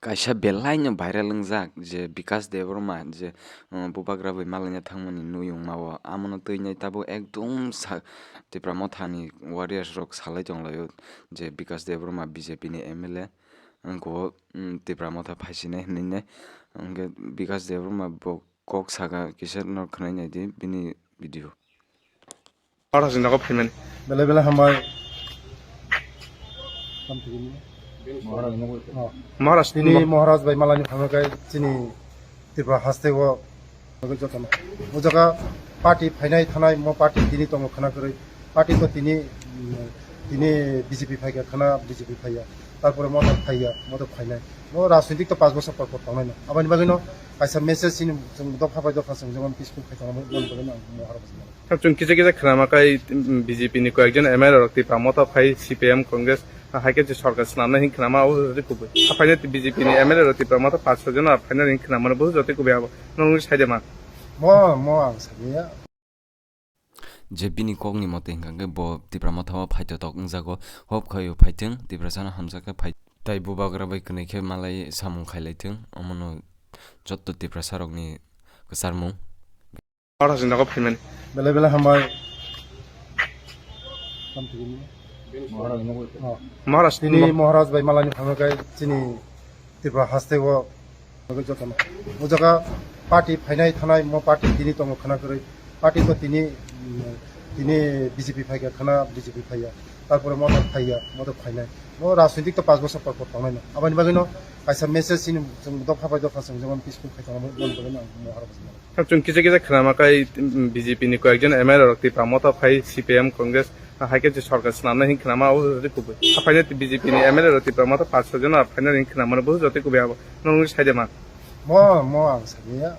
Kaisa belai no viral ungjak je Bikas Debroma je bubagra bai malanya thangmani nuyung mao amono teinai tabo ekdom tipramo thani warriors rok salai tonglayo je Bikas Debroma BJP ni MLA angko tipramo tha phaisine hinne angke Bikas Debroma bo kok saga kisar no khnainai di bini video Ahora sin dago payment. Bela bela hambai Maharashtra ini Maharaj bai malani phamakai chini tipra hastego jotana o jaga party phainai thanai mo party dini tongo khana krai party to tini BJP phaiga khana BJP phaiya tarpore mo phaiya mo to phainai mo rajnitik to 5 বছর পর পর tanai na abani bagino kaisa message sin dopha bai dopha sing jeman peaceful khaitana mo bolen na Maharaj Kapchun kise kise khamakai BJP ni koekjon MLA rok ti pramota phai CPM Congress হাইকে যে সরকার স্নামনা হিং খানামা ও যদি কুবে final BJP নি MLA রতি প্রমাত 500 জন final হিং খানামা বহু যতে কুবে আবো নং সাইডে মা mo ang sabiya je bini kogni mote hingangke bo tipramo thawa phaito tok ungjago hop khayo phaiteng tiprasana hamjaka phai tai bubagra bai khnekhe malai samung khailaitheng amono jotto tiprasarokni kusarmung Ahora sin dago payment. bela bela hambai Maharashtra ini Maharaj bai malani phamakai chini tipra hastego jotana o jaga party phainai thanai mo party dini tongo khana krai party to tini BJP phaiga khana BJP phaiya tarpore mo phaiya mo to phainai mo rajnitik to 5 বছর পর পর tanai na abani bagino kaisa message sin dopha bai dopha sing jeman peaceful khaitana mo bolen na Maharaj Kapchun kise kise khamakai BJP ni koekjon MLA rok ti pramota phai CPM Congress হাইকে যে সরকার স্নামনা হিং খানামা ও যদি কুবে final BJP নি MLA রতি প্রমাত 500 জন final হিং খানামা বহু যতে কুবে আবো নং সাইডে মা mo ang sabiya